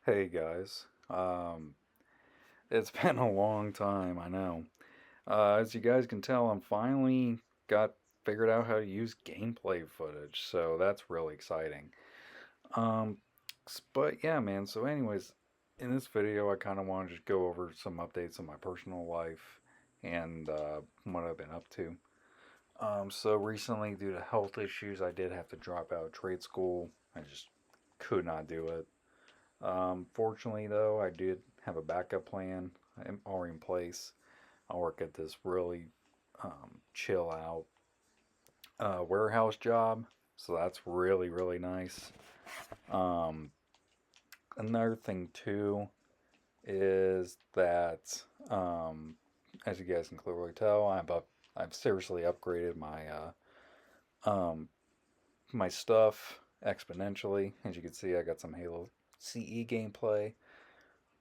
Hey guys, it's been a long time, I know. As you guys can tell, I'm finally got figured out how to use gameplay footage, so that's really exciting. Um, but yeah, man. So, anyways, in this video, I kind of want to just go over some updates on my personal life and what I've been up to. So recently, due to health issues, I did have to drop out of trade school. I just could not do it. Fortunately, though, I did have a backup plan already in place. I work at this really chill out warehouse job, so that's really, really nice. Um, Another thing, too, is that, as you guys can clearly tell, I've seriously upgraded um, my stuff exponentially. As you can see, I got some Halo CE gameplay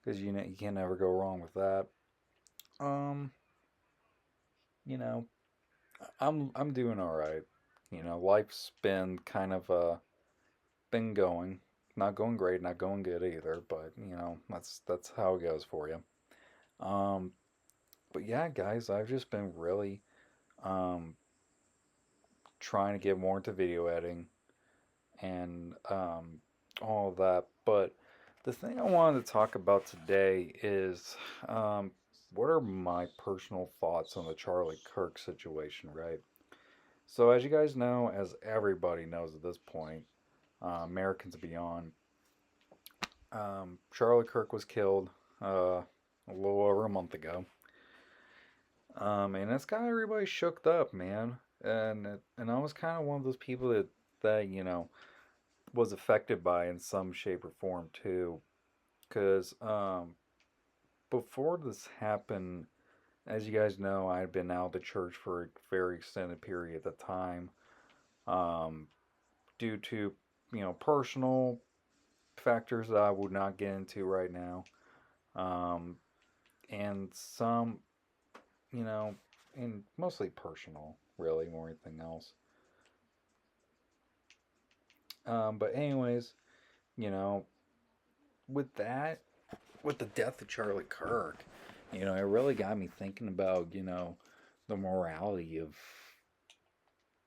because you can never go wrong with that. Um, you know, I'm doing all right. Life's been kind of been going, not going great, not going good either, but that's how it goes for you. Um, but yeah, guys, I've just been really um trying to get more into video editing and all of that. But the thing I wanted to talk about today is um what are my personal thoughts on the Charlie Kirk situation, right? So, as you guys know, as everybody knows at this point, Americans beyond, Charlie Kirk was killed a little over a month ago, and it's got everybody shook up, man. And I was kind of one of those people that was affected by in some shape or form too, because before this happened, as you guys know, I had been out of the church for a very extended period of time. Um, Due to personal factors that I would not get into right now, um, and some you know, and mostly personal, really more than anything else. But anyways, you know, with that, with the death of Charlie Kirk, it really got me thinking about the morality of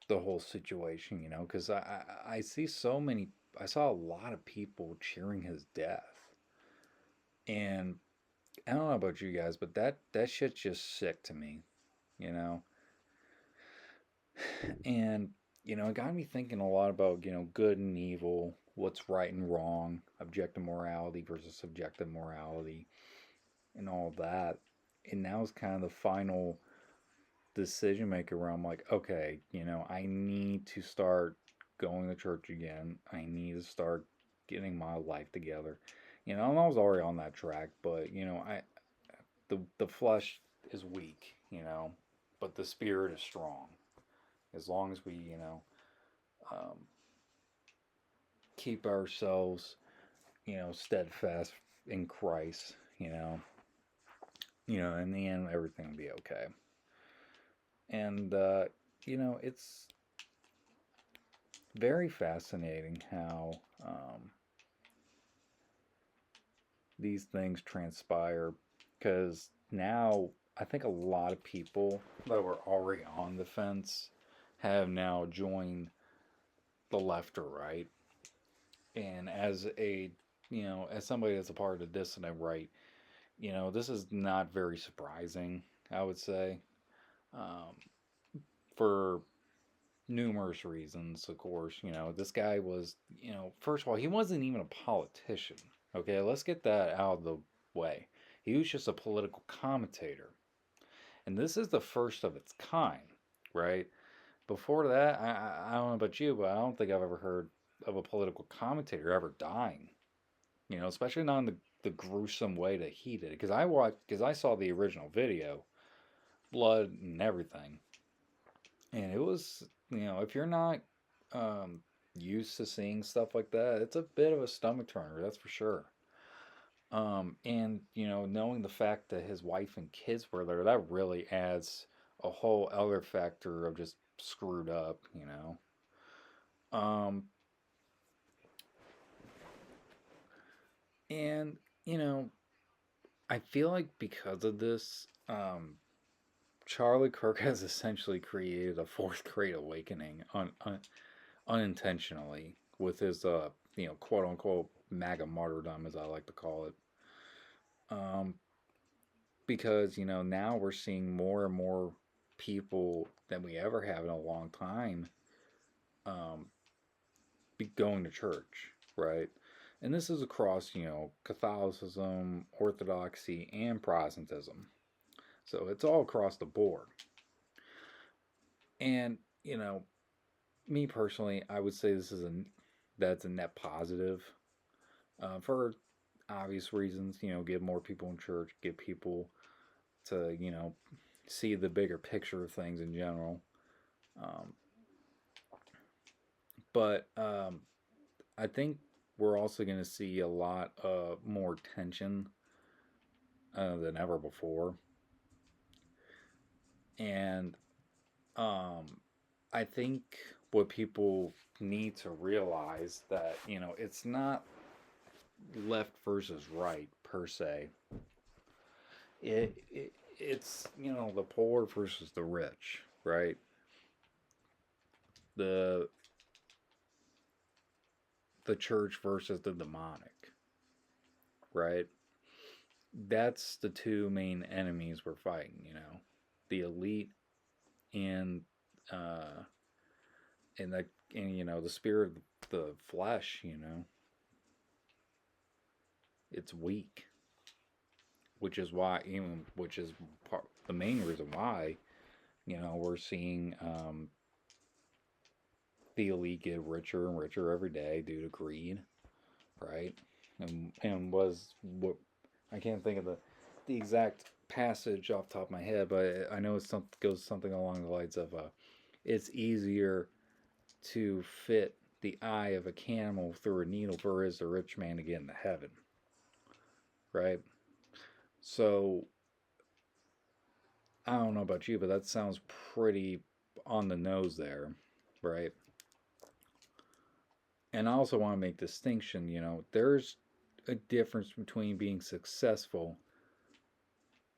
the whole situation. Because I see so many, I saw a lot of people cheering his death, and I don't know about you guys, but that shit's just sick to me, you know. And it got me thinking a lot about good and evil, what's right and wrong, objective morality versus subjective morality, and all that. And now is kind of the final decision maker where I'm like, okay, I need to start going to church again. I need to start getting my life together. And I was already on that track, but the flesh is weak, but the spirit is strong. As long as we, um, keep ourselves, steadfast in Christ, in the end, everything will be okay. And, it's very fascinating how these things transpire because now I think a lot of people that were already on the fence have now joined the left or right. And as somebody that's a part of the dissident right, this is not very surprising, I would say, um, for numerous reasons, of course. This guy was, first of all, he wasn't even a politician. Okay, let's get that out of the way. He was just a political commentator. And this is the first of its kind, right? Before that, I don't know about you, but I don't think I've ever heard of a political commentator ever dying. Especially not in the gruesome way that he did. Because I saw the original video, blood and everything, and it was, if you're not um, used to seeing stuff like that, it's a bit of a stomach turner, that's for sure. And knowing the fact that his wife and kids were there, that really adds a whole other factor of just screwed up. Um, And, you know, I feel like because of this, Charlie Kirk has essentially created a fourth great awakening unintentionally with his, quote unquote MAGA martyrdom, as I like to call it. Um, because, now we're seeing more and more people than we ever have in a long time um, be going to church, right? And this is across, Catholicism, Orthodoxy, and Protestantism. So it's all across the board. And, me personally, I would say that's a net positive for obvious reasons. Get more people in church, get people to see the bigger picture of things in general. Um, but I think we're also going to see a lot more tension than ever before, and I think what people need to realize that it's not left versus right per se. It's the poor versus the rich, right? The the church versus the demonic, right? That's the two main enemies we're fighting. The elite and uh, the spirit of the flesh. It's weak, which is the main reason why we're seeing the elite get richer and richer every day due to greed, right? And was what I can't think of the exact passage off the top of my head, but I know goes something along the lines of it's easier to fit the eye of a camel through a needle for is the rich man to get into heaven, right? So I don't know about you, but that sounds pretty on the nose there, right? And I also want to make distinction, there's a difference between being successful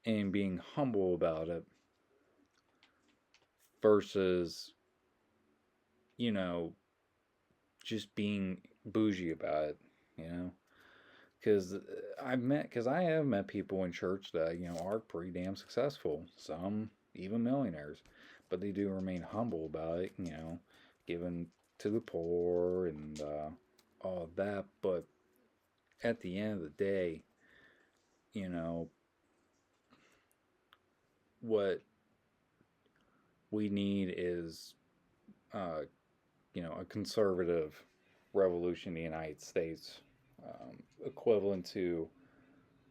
and being humble about it versus, you know, just being bougie about it, you know? Because I have met people in church that, are pretty damn successful. Some even millionaires. But they do remain humble about it, giving to the poor and all of that. But at the end of the day, you know, what we need is, uh, a conservative revolution in the United States, equivalent to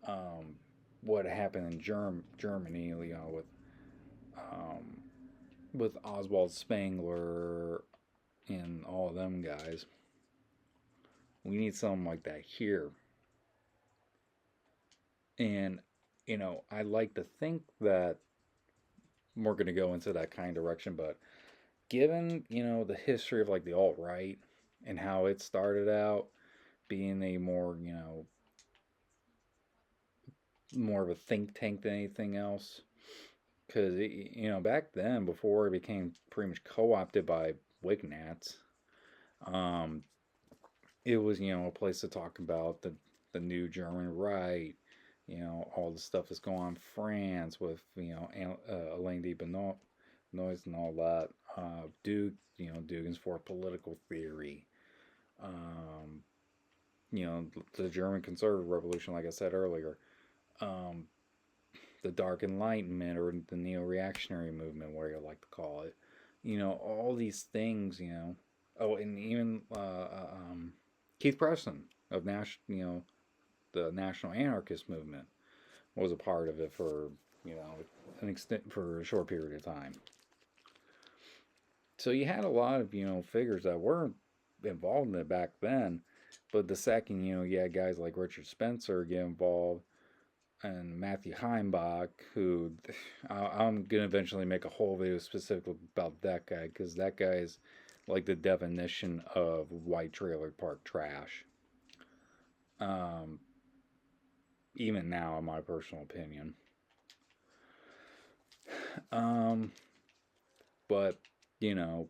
um, what happened in Germany, um, with Oswald Spengler and all of them guys. We need something like that here. And, I like to think that we're going to go into that kind of direction, but given, the history of like the alt right and how it started out being a more of a think tank than anything else, because back then before it became pretty much co-opted by Wignats, um, it was a place to talk about the new German right, all the stuff that's going on in France with Alain de Benoist and all that. Dugin's for political theory. Um, the German conservative revolution, like I said earlier. Um, the Dark Enlightenment or the neo-reactionary movement, where you like to call it. All these things. Oh, and even Keith Preston of the National Anarchist movement was a part of it for an extent for a short period of time. So you had a lot of figures that were involved in it back then, but the second you had guys like Richard Spencer get involved and Matthew Heimbach, who I'm gonna eventually make a whole video specifically about that guy because that guy's like the definition of white trailer park trash. Um, even now, in my personal opinion. Um, but you know,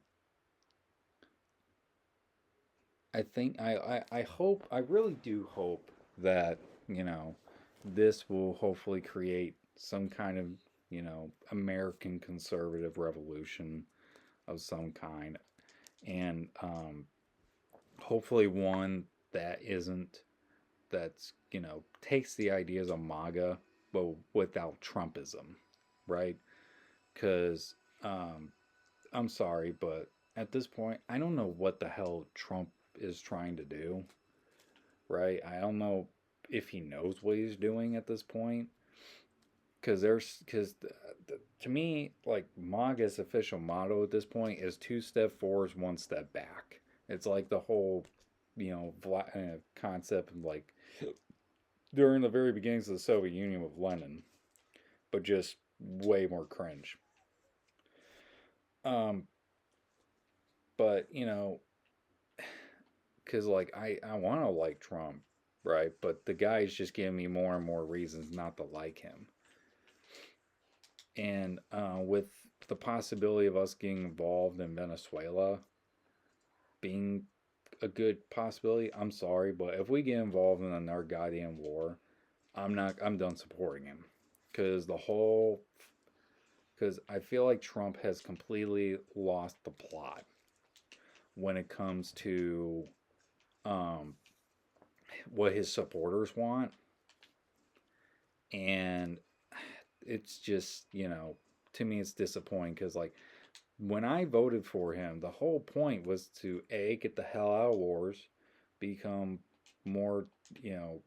I think I hope, I really do hope that, you know, this will hopefully create some kind of, American conservative revolution of some kind. And hopefully one that isn't, that's, takes the ideas of MAGA, but without Trumpism, right? Because I'm sorry, but at this point, I don't know what the hell Trump is trying to do, right? I don't know if he knows what he's doing at this point. To me, like MAGA's official motto at this point is 2 step forwards, 1 step back. It's like the whole, concept of like during the very beginnings of the Soviet Union with Lenin, but just way more cringe. Um, but because like I want to like Trump, right? But the guy's just giving me more and more reasons not to like him. And with the possibility of us getting involved in Venezuela being a good possibility, I'm sorry, but if we get involved in another goddamn war, I'm done supporting him. Because because I feel like Trump has completely lost the plot when it comes to um, what his supporters want. And it's just, to me, it's disappointing because, like, when I voted for him, the whole point was to A, get the hell out of wars, become more, you know,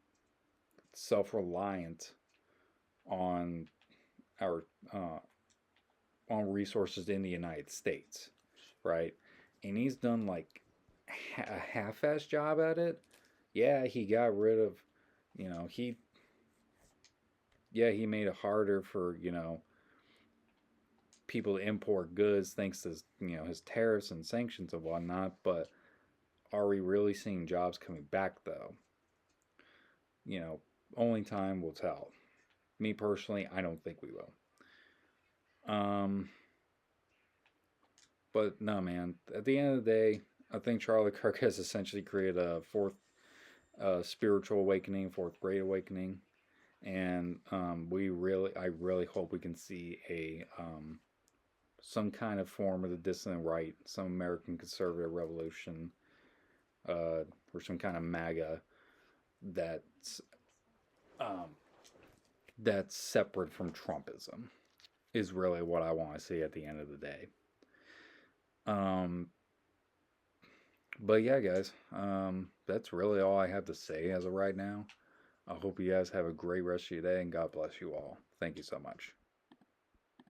self reliant on our, on resources in the United States, right? And he's done like a half ass job at it. Yeah, he got rid of, you know, he, yeah, he made it harder for, people to import goods thanks to, his tariffs and sanctions and whatnot. But are we really seeing jobs coming back though? You know, only time will tell. Me personally, I don't think we will. Um, but no, man. At the end of the day, I think Charlie Kirk has essentially created a fourth spiritual awakening, fourth great awakening, and I really hope we can see a some kind of form of the dissident right, some American conservative revolution, or some kind of MAGA that's um, that's separate from Trumpism is really what I want to see at the end of the day. Um, but yeah, guys, that's really all I have to say as of right now. I hope you guys have a great rest of your day and God bless you all. Thank you so much.